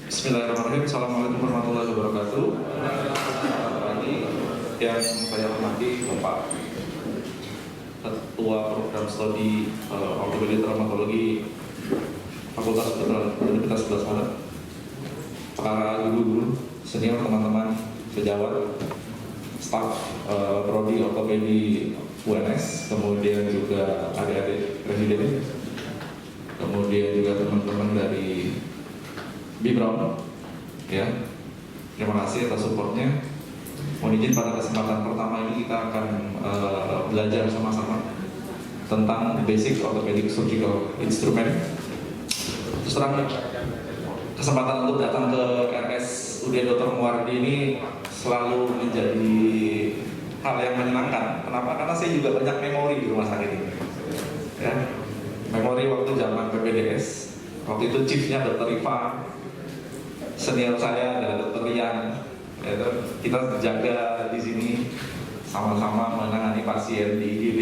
Bismillahirrahmanirrahim. Assalamualaikum warahmatullahi wabarakatuh. Ini yang saya hormati Bapak Ketua Program Studi Ortopedi Traumatologi Fakultas Universitas 11 Maret, para guru-guru, senior, teman-teman sejawat, staf Prodi Ortopedi UNS, kemudian juga adik-adik presiden, kemudian juga teman-teman dari Bibron, ya, terima kasih atas supportnya. Mohon izin pada kesempatan pertama ini kita akan belajar sama-sama tentang basic orthopedic surgical instrument. Terus terang, kesempatan untuk datang ke RSUD Dr. Muwardi ini selalu menjadi hal yang menyenangkan. Kenapa? Karena saya juga banyak memori di rumah sakit ini. Ya, memori waktu zaman PPDS. Waktu itu chiefnya Dr. Iva, senior saya adalah Dr. Rian. Kita jaga di sini sama-sama menangani pasien di IGD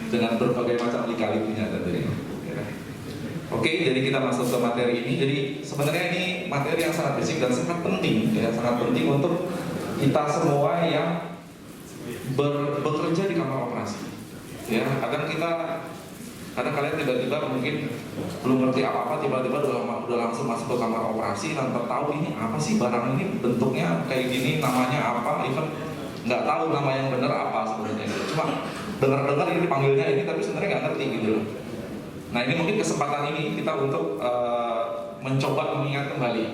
dengan berbagai macam lika-likunya tentunya. Oke, jadi kita masuk ke materi ini. Jadi sebenarnya ini materi yang sangat basic dan sangat penting, ya, sangat penting untuk kita semua yang bekerja di kamar operasi. Ya, kadang kalian tiba-tiba mungkin belum ngerti apa-apa, tiba-tiba udah langsung masuk ke kamar operasi tanpa tahu ini apa sih barang ini, bentuknya kayak gini, namanya apa, even nggak tahu nama yang benar apa sebenarnya. Cuma dengar-dengar ini panggilnya ini, tapi sebenarnya nggak ngerti gitu loh. Nah, ini mungkin kesempatan ini kita untuk mencoba mengingat kembali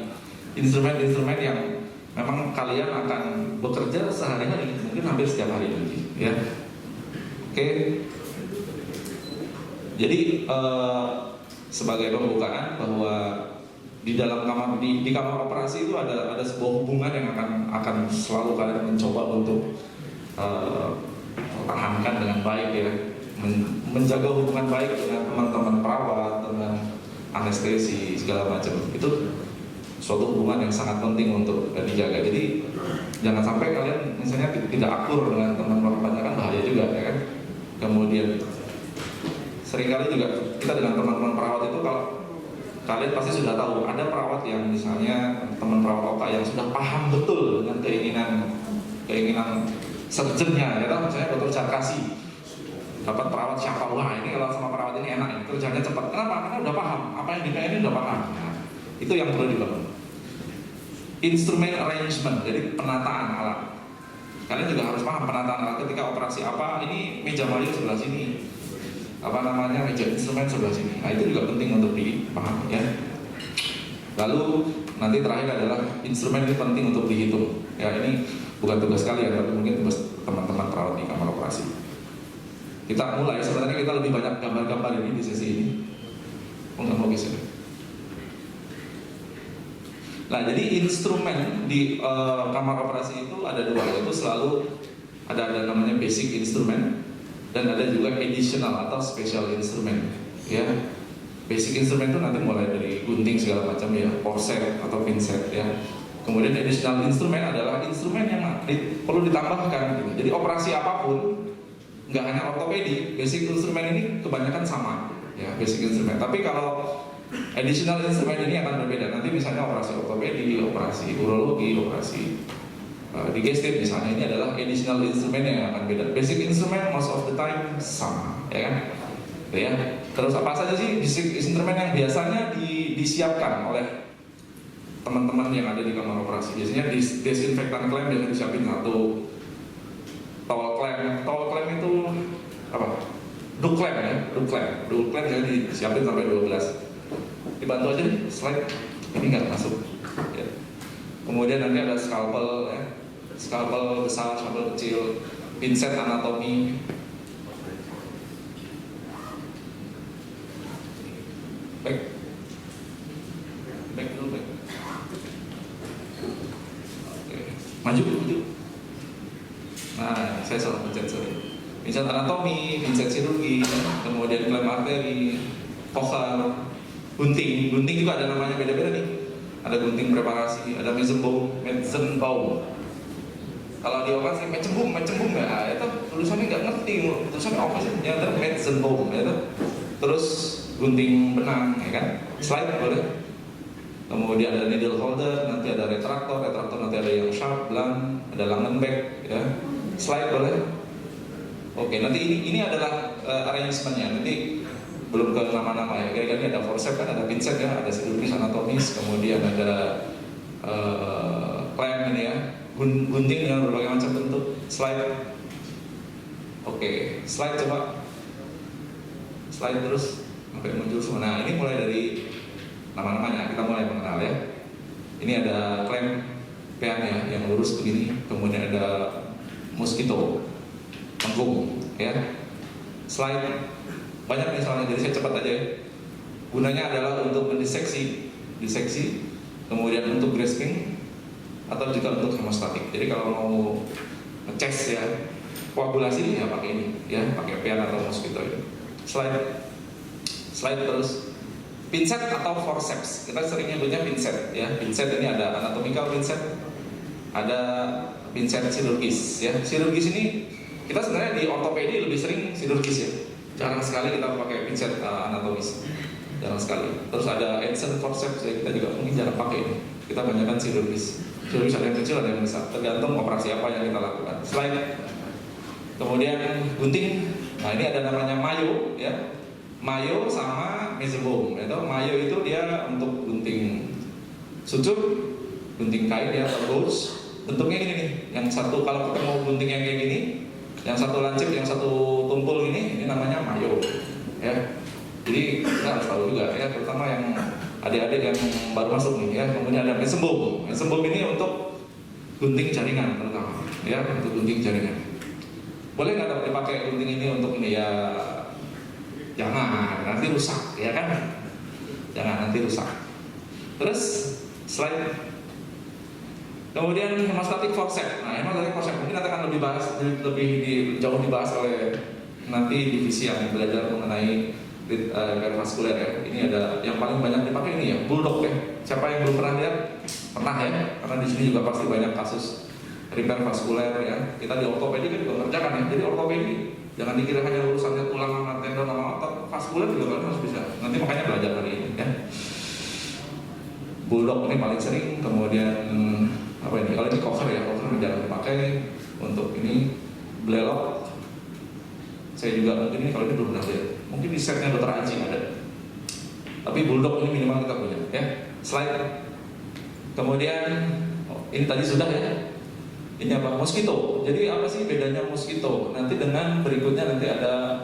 instrumen-instrumen yang memang kalian akan bekerja sehari-hari, mungkin hampir setiap hari nanti, ya. Oke. Jadi sebagai pembukaan bahwa di dalam kamar di kamar operasi itu ada sebuah hubungan yang akan selalu kalian mencoba untuk pertahankan dengan baik, ya, menjaga hubungan baik dengan teman-teman perawat, dengan anestesi segala macam. Itu suatu hubungan yang sangat penting untuk dijaga. Jadi jangan sampai kalian misalnya tidak akur dengan teman perawatnya, kan bahaya juga, ya kan. Kemudian seringkali juga kita dengan teman-teman perawat itu, kalau kalian pasti sudah tahu ada perawat yang misalnya teman perawat oka yang sudah paham betul dengan keinginan surgeonnya, ya kan, misalnya dokter Jarkasi dapat perawat siapa, wah ini kalau sama perawat ini enak, ini kerjanya cepat. Kenapa? Karena udah paham apa yang dipengenin, udah paham. Nah, itu yang perlu dibangun. Instrumen arrangement, jadi penataan alat. Kalian juga harus paham penataan alat ketika operasi apa, ini meja mayu sebelah sini, apa namanya, meja instrumen sebelah sini. Nah, itu juga penting untuk dipahami, ya. Lalu nanti terakhir adalah instrumen ini penting untuk dihitung. Ya, ini bukan tugas kalian, tapi mungkin tugas teman-teman perawat di kamar operasi. Kita mulai. Sebenarnya kita lebih banyak gambar-gambar ini di sesi ini. Nggak mau geser. Nah, jadi instrumen di kamar operasi itu ada dua, yaitu selalu ada namanya basic instrument, dan ada juga additional atau special instrument, ya. Basic instrument itu nanti mulai dari gunting segala macam, ya, forceps atau pinset, ya. Kemudian additional instrument adalah instrumen yang perlu ditambahkan, gitu. Jadi operasi apapun, nggak hanya ortopedi, basic instrument ini kebanyakan sama, ya, basic instrument. Tapi kalau additional instrument ini akan berbeda. Nanti misalnya operasi ortopedi, operasi urologi, operasi digestif misalnya, ini adalah additional instrument yang akan beda. Basic instrument most of the time sama, ya kan? Ya. Terus apa saja sih basic instrument yang biasanya disiapkan oleh teman-teman yang ada di kamar operasi? Biasanya disinfektan clamp biasanya disiapin satu, towel clamp itu apa? Duct clamp, ya, duct clamp jadi disiapin sampai 12. Dibantu aja nih, slide ini nggak masuk, ya. Kemudian nanti ada scalpel, ya, scalpel besar, scalpel kecil, pinset anatomi, back dulu, back. Oke, maju. Nah, saya salah pencet, sorry. Pinset anatomi, pinset chirurgi, kemudian clamp arteri, focal, gunting juga ada namanya beda-beda nih. Ada gunting preparasi, ada mesenbaum. Kalau di operasi mecenbum nggak, itu tulisannya nggak ngerti, tulisannya apa sih? Ternyata mesenbaum, ya. Terus gunting benang, ya kan? Slide boleh. kemudian ada needle holder, nanti ada retraktor nanti ada yang sharp, blunt, ada Langenbeck, ya. Slide boleh. Oke, nanti ini adalah arrangementnya. Nanti belum ke nama-nama ya. Kira-kira ini ada forceps kan, ada pincet ya, ada sidurgis, anatomis, kemudian ada clamp ini ya, gunting dengan berbagai macam bentuk. Slide. Oke, slide coba. Slide terus sampai muncul semua. Nah, ini mulai dari nama-namanya, kita mulai mengenal ya. Ini ada clamp pean ya, yang lurus begini, kemudian ada mosquito, lengkung ya. Slide banyak misalnya, jadi saya cepat aja ya. Gunanya adalah untuk mendiseksi, kemudian untuk grasping, atau juga untuk hemostatik. Jadi kalau mau ngecas ya, koagulasi ya pakai ini ya, pakai pean atau mosquito ini. Slide terus. Pincet atau forceps, kita sering nyebutnya pincet ya. Pincet ini ada anatomical pincet, ada pincet sidurgis ya. Sidurgis ini kita sebenarnya di ortopedi lebih sering sidurgis ya. Jarang sekali kita pakai pincet anatomis, jarang sekali. Terus ada Edson forceps ya, kita juga mungkin jarang pakai ini. Kita banyakkan sidurgis. Sidurgis ada yang kecil, ada yang besar, tergantung operasi apa yang kita lakukan. Slide. Kemudian gunting. Nah, ini ada namanya mayo ya. Mayo sama mesoboom. Itu mayo itu dia untuk gunting sucuk, gunting kain ya, atau gauze. Bentuknya gini nih. Yang satu kalau kita mau gunting yang kayak gini, yang satu lancip, yang satu tumpul ini namanya mayo. Ya. Jadi kita harus tahu juga ya, terutama yang adik-adik yang baru masuk nih ya. Kemudian ada mesoboom. Mesoboom ini untuk gunting jaringan terutama ya, untuk gunting jaringan. Boleh nggak dipakai gunting ini untuk ini ya? Jangan, nanti rusak, ya kan? Jangan, nanti rusak. Terus, slide. Kemudian hemostatic forceps. Nah, hemostatic forceps mungkin kita akan lebih jauh dibahas oleh nanti divisi yang belajar mengenai kardiovaskuler ya. Ini ada yang paling banyak dipakai ini ya, bulldog ya. Siapa yang belum pernah lihat? Pernah ya? Karena di sini juga pasti banyak kasus repair vaskuler ya. Kita di ortopedi kan juga ngerjakan ya. Jadi ortopedi jangan dikira hanya urusannya tulang sama tendon sama otot, vaskuler juga kan harus bisa. Nanti makanya belajar hari ini ya. Bulldog ini paling sering, kemudian apa ini? Kalau ini cover ya, cover jarang dipakai. Untuk ini blelok. Saya juga mungkin ini kalau ini belum pernah lihat. Mungkin di setnya Dr. Aji ada. Tapi bulldog ini minimal kita punya ya. Slide. Kemudian ini tadi sudah ya. Ini apa? Mosquito. Jadi apa sih bedanya mosquito? Nanti dengan berikutnya nanti ada.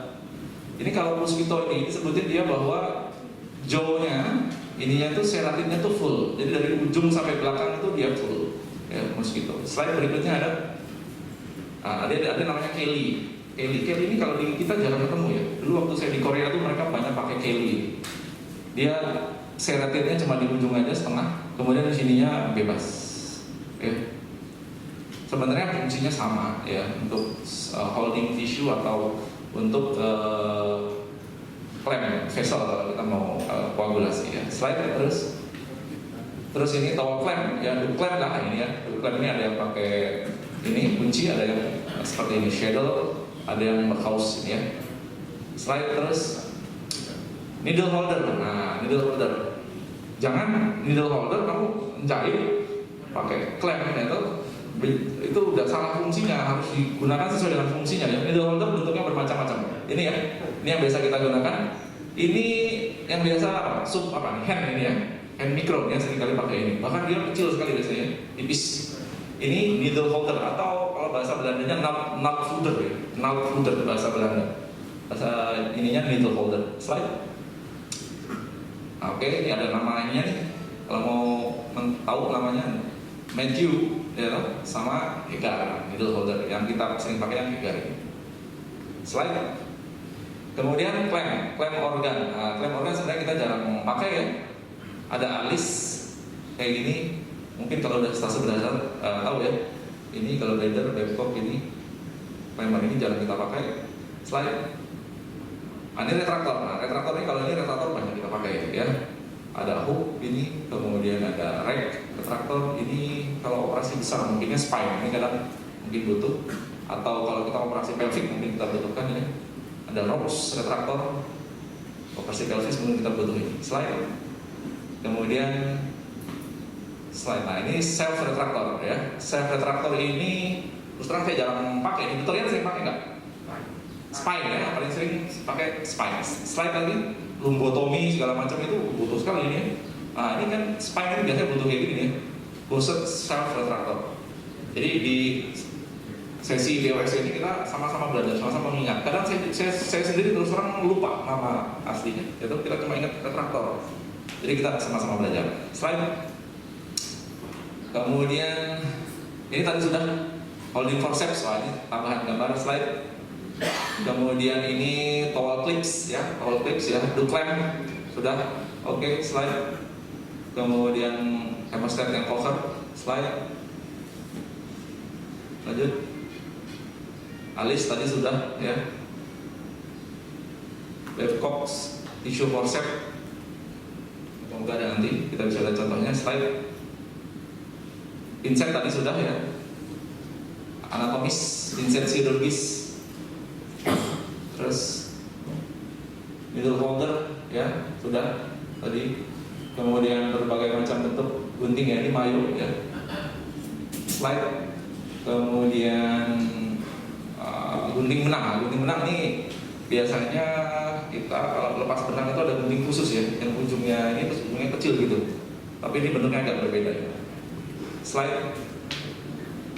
Ini kalau mosquito ini disebutin dia bahwa jaw-nya ininya tuh seratinnya tuh full. Jadi dari ujung sampai belakang itu dia full. Ya, mosquito. Slide berikutnya ada. Ada namanya Kelly. Kelly ini kalau di kita jarang ketemu ya. Dulu waktu saya di Korea tuh mereka banyak pakai Kelly. Dia seratinnya cuma di ujung aja setengah. Kemudian di sininya bebas. Ya. Sebenarnya fungsinya sama ya, untuk holding tissue atau untuk clamp vessel kalau kita mau koagulasi ya. Slide terus ini towel clamp ya, hook clamp lah ini ya. Hook clamp ini ada yang pakai ini kunci, ada yang seperti ini shadow, ada yang house ini ya. Slide terus needle holder. Nah, needle holder. Jangan needle holder kamu jahit pakai clamp itu udah salah fungsinya, harus digunakan sesuai dengan fungsinya ya. Needle holder bentuknya bermacam-macam. Ini ya, ini yang biasa kita gunakan. Ini yang biasa hand ini ya, hand micro yang sering kali pakai ini. Bahkan dia kecil sekali biasanya, tipis. Ini needle holder atau kalau bahasa Belandanya nalfooder ya, nalfooder bahasa Belanda. Bahasa ininya needle holder. Slide. Oke, ini ada namanya nih. Kalau mau tahu namanya Matthew ya, sama Hegar, needle holder yang kita sering pakai yang Hegar ini. Slide. Kemudian clamp organ. Nah, clamp organ sebenarnya kita jarang pakai ya. Ada alis kayak gini. Mungkin kalau udah stase berdasar tahu ya. Ini kalau Bader, Babcock ini clamp ini jarang kita pakai. Slide. Ini retraktor. Nah, retraktor ini kalau ini retraktor banyak kita pakai ya. Ada hook ini, kemudian ada rack retraktor ini. Kalau operasi besar mungkinnya spine ini kadang mungkin butuh, atau kalau kita operasi pelvic mungkin kita butuhkan ya. Ada ropes retraktor, operasi pelvis mungkin kita butuhin. Slide. Kemudian slide. Nah ini self retractor ya. Self retractor ini terus terang saya jarang pakai. Ini dokternya sering pakai nggak? Spine ya, paling sering pakai spine. Slide lagi, lumbotomi segala macam itu butuh sekali ini. Nah ini kan spine ini biasanya butuh kayak gini ya. Boset self retractor. Jadi di sesi DOS ini kita sama-sama belajar, sama-sama mengingat. Kadang saya sendiri terus terang lupa nama aslinya. Itu kita cuma ingat retraktor. Jadi kita sama-sama belajar. Slide. Kemudian ini tadi sudah holding forceps, ini tambahan gambar slide. Kemudian ini towel clips ya, do clamp sudah. Oke, slide. Kemudian hemostat yang cover, slide. Lanjut. Alis tadi sudah ya. Babcock tissue forceps. Semoga ada nanti kita bisa lihat contohnya. Slide. Pinset tadi sudah ya. Anatomis, pinset chirurgis. Terus middle holder ya sudah tadi. Kemudian berbagai macam bentuk gunting ya, ini mayo ya. Slide. Kemudian gunting benang. Gunting benang ini biasanya kita kalau lepas benang itu ada gunting khusus ya, yang ujungnya ini ujungnya kecil gitu. Tapi ini bentuknya agak berbeda ya. Slide.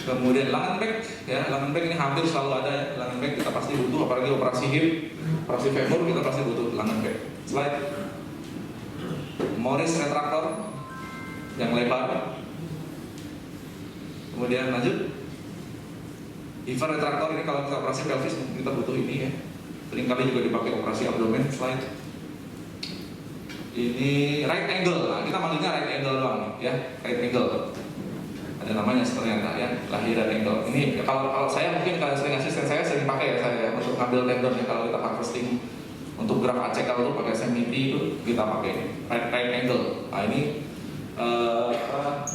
Kemudian Langenbeck ya, Langenbeck ini hampir selalu ada ya. Langenbeck kita pasti butuh, apalagi operasi hip, operasi femur kita pasti butuh Langenbeck. Slide. Morris retractor yang lebar. Kemudian lanjut. Hoover retractor ini kalau kita operasi pelvis kita butuh ini ya. Seringkali juga dipakai operasi abdomen. Slide. Ini right angle, nah, kita manggilnya right angle doang ya, right angle. Ada namanya ternyata ya, lahiran angle. Ini ya, kalau saya mungkin kalau sering asisten saya sering pakai ya saya untuk ngambil tendon ya, kalau kita harvesting untuk graf ACK itu pakai SMIT itu kita pakai right angle. Nah ini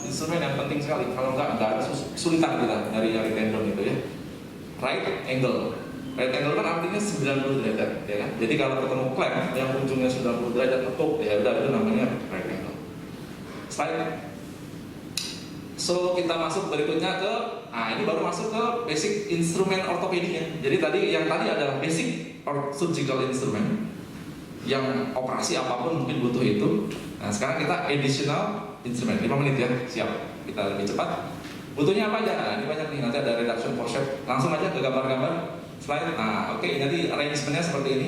instrumen yang penting sekali. Kalau nggak ada kesulitan kita nyari tendon itu ya. Right angle. Right angle kan artinya 90 derajat ya kan. Jadi kalau ketemu clamp yang ujungnya 90 derajat tekuk ya udah itu namanya right angle. Slide. So kita masuk berikutnya ke, nah ini baru masuk ke basic instrumen ortopedinya. Jadi yang tadi adalah basic surgical instrument yang operasi apapun mungkin butuh itu. Nah sekarang kita additional instrument, 5 menit ya, siap. Kita lebih cepat. Butuhnya apa aja? Nah, ini banyak nih, nanti ada reduction forceps. Langsung aja ke gambar-gambar slide. Nah oke, nanti arrangementnya seperti ini.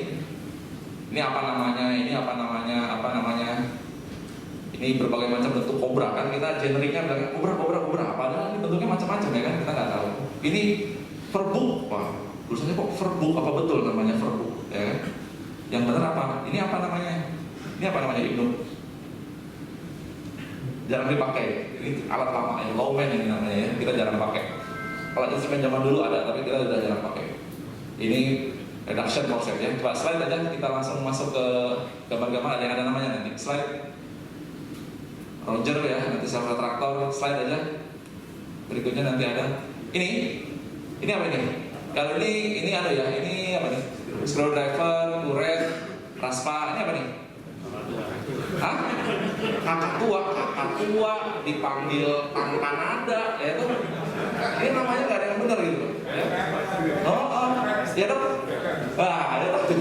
Ini apa namanya? Ini berbagai macam bentuk kobra kan, kita generiknya bilang kobra, padahal ini bentuknya macam-macam ya kan, kita nggak tahu. Ini verbuk, wah, tulisannya kok verbuk, apa betul namanya verbuk ya kan? Yang benar apa? Ini apa namanya? Ibnu? Jarang dipakai, ini alat lama ya, lawman ini namanya ya, kita jarang pakai. Kalau instrumen zaman dulu ada, tapi kita udah jarang pakai. Ini reduction forceps ya, coba slide aja, kita langsung masuk ke gambar-gambar yang ada namanya nanti. Slide. Roger ya, nanti self retractor, slide aja. Berikutnya nanti ada ini apa ini? Kalau ini ada ya, ini apa nih? Screwdriver, kuret, raspa, ini apa nih? Hah? Kakak tua dipanggil Kang Kanada, ya itu. Ini namanya nggak ada yang benar gitu. Oh, ya dok. Wah, ada dok.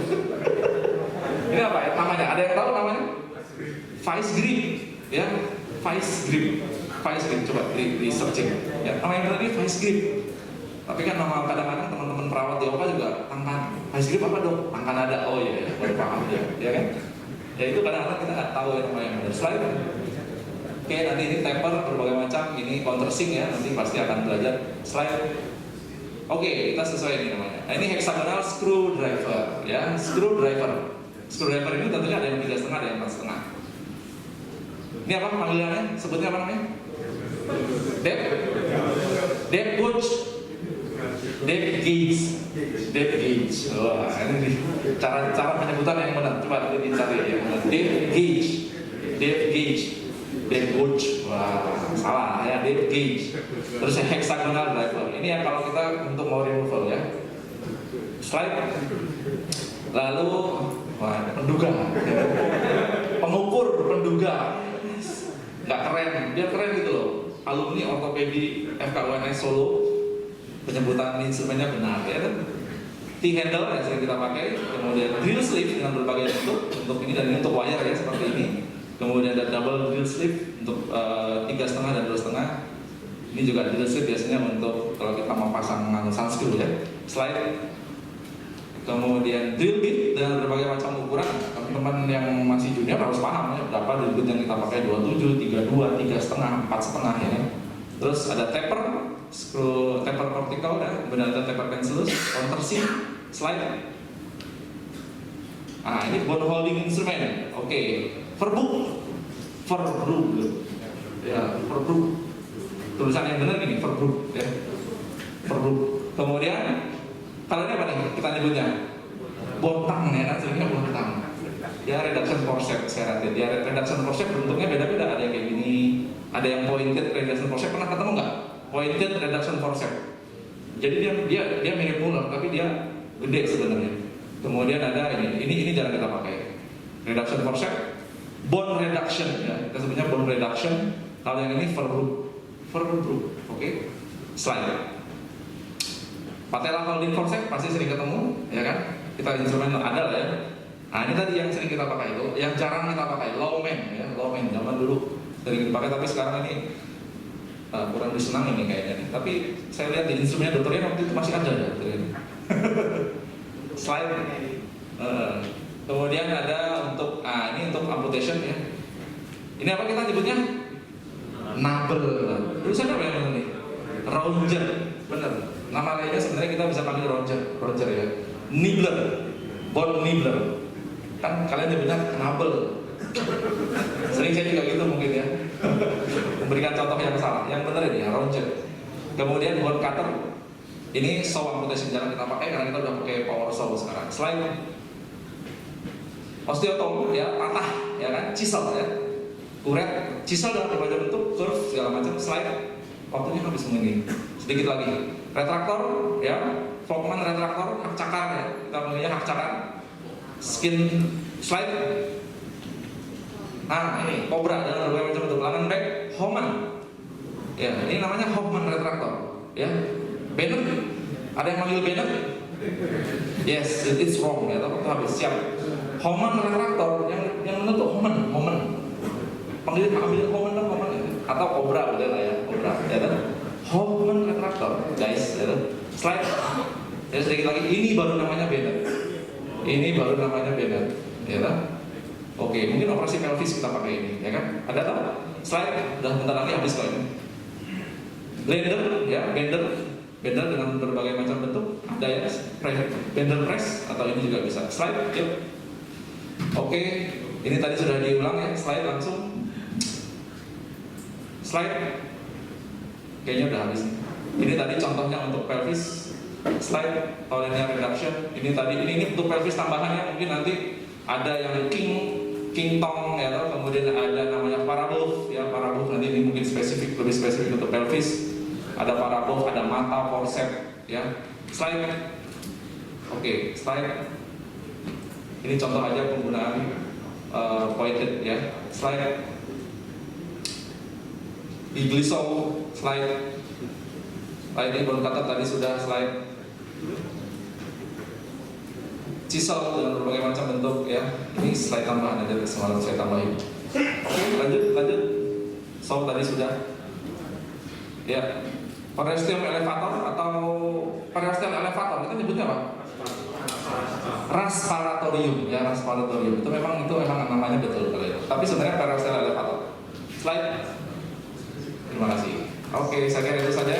Ini apa ya namanya? Ada yang tahu namanya? Vice grip. Ya, vice grip, coba di searching. Ya, namanya tadi vice grip. Tapi kan nama kadang-kadang teman-teman perawat di OPA juga tangkan. Vice grip apa dong? Tangkan ada. Oh iya, baru paham ya kan? Ya itu kadang-kadang kita nggak tahu ya namanya yang benar. Slide. Oke, nanti ini taper berbagai macam. Ini countersink ya, nanti pasti akan belajar. Slide. Oke, kita sesuai ini namanya. Nah, ini hexagonal screwdriver, ya, screwdriver. Screwdriver ini tentunya ada yang 3,5, ada yang 4,5. Ini apa panggilannya? Sebutnya apa namanya? Depth gauge. Wah, ini cara penyebutan yang benar. Coba dicari yang benar. Depth gauge. Wah, salah ya, depth gauge. Terus hexagonal driver. Ini yang kalau kita untuk mau removal ya. Slide. Lalu, wah, penduga. Pengukur penduga. nggak keren, biar keren gitu loh. Alumni ortopedi FKUNS Solo, penyebutan instrumennya benar ya kan. T-handle yang sering kita pakai, kemudian drill sleeve dengan berbagai bentuk ini dan ini untuk wire ya seperti ini. Kemudian ada double drill sleeve untuk 3,5 dan 2,5. Ini juga drill sleeve biasanya untuk kalau kita mau pasang sunscrew ya. Slide. Kemudian drill bit dengan berbagai macam ukuran. Teman-teman yang masih junior harus paham ya berapa drill bit yang kita pakai, 27, 32, 3,5, 4,5 ya. Terus ada taper, screw taper vertical ya, kemudian ada taper cancellous, counter seam, slide. Ah ini bone holding instrument. Oke, verbuk, ya verbuk. Tulisan yang benar ini verbuk ya, verbuk. Kemudian kalau ini apa nih kita nyebutnya? Bontang ya kan, seringnya bontang. Ya reduction forceps saya lihat. Ya reduction forceps bentuknya beda-beda. Ada yang kayak gini, ada yang pointed reduction forceps. Pernah ketemu nggak? Pointed reduction forceps. Jadi dia mirip ular, tapi dia gede sebenarnya. Kemudian ada ini jarang kita pakai. Reduction forceps, bone reduction ya. Kita sebutnya bone reduction. Kalau yang ini verbuk, oke. Slide. Patella holding forceps pasti sering ketemu, ya kan? Kita instrumen ada lah ya. Nah ini tadi yang sering kita pakai itu, yang jarang kita pakai lawman ya, lawman zaman dulu sering dipakai tapi sekarang ini kurang disenang ini kayaknya nih. Tapi saya lihat di instrumennya dokternya waktu itu masih ada ya. Slide. Kemudian ada untuk, ini untuk amputation ya. Ini apa kita nyebutnya? Nabel. Tulisannya apa yang benar nih? Roger, benar. Nama lainnya sebenarnya kita bisa panggil Roger ya. Nibbler, bone nibbler. Kan kalian nyebutnya nabel. Sering saya juga gitu mungkin ya. Memberikan contoh yang salah. Yang benar ini ya Roger. Kemudian bone cutter. Ini saw amputation jarang kita pakai karena kita udah pakai power saw sekarang. Slide. Osteotom ya, patah ya kan, chisel ya. Kuret, chisel dalam berbagai bentuk, curve segala macam. Slide. Waktunya habis ini. Sedikit lagi. Retraktor ya, Volkmann retraktor, hak cakar ya, kita panggilnya hak cakar. Skin slide. Nah ini cobra dalam berbagai macam bentuk. Lengan back, Hoffman. Ya ini namanya Hoffman retraktor. Ya, Bennett. Ada yang manggil Bennett? Yes, it's wrong ya, tapi habis siap. Hoffman retraktor yang benar tuh Hoffman. Panggilin Hoffman dong, Hoffman ya. Atau cobra udah lah ya, cobra ya kan. Hoffman retraktor, guys, ya. Slide. Ya sedikit lagi, ini baru namanya Bennett. Ya kan? Oke, mungkin operasi pelvis kita pakai ini, ya kan? Ada tak? Slide, udah bentar lagi habis kok ini. Blender, ya, bender dengan berbagai macam bentuk. Ada ya, bender press atau ini juga bisa. Slide, yuk. Oke, ini tadi sudah diulang ya. Slide langsung. Slide. Kayaknya udah habis. Ini tadi contohnya untuk pelvis. Slide, linear reduction. Ini tadi ini untuk pelvis tambahannya mungkin nanti ada yang king tong ya, kemudian ada namanya parabol ya, parabol nanti ini mungkin lebih spesifik untuk pelvis. Ada parabol, ada mata, forceps ya. Slide. Oke, slide. Ini contoh aja penggunaan pointed ya. Slide. Igliso, slide. Slide ini bone cutter tadi sudah slide. Chisel dengan berbagai macam bentuk ya. Ini slide tambahan aja semalam saya tambahin. Oke, lanjut. Saw tadi sudah. Ya. Periosteum elevator atau periosteum elevator kita nyebutnya apa? Rasparatorium ya, rasparatorium. Itu memang namanya betul kali ya. Tapi sebenarnya periosteum elevator. Slide. Terima kasih. Oke, saya kira itu saja.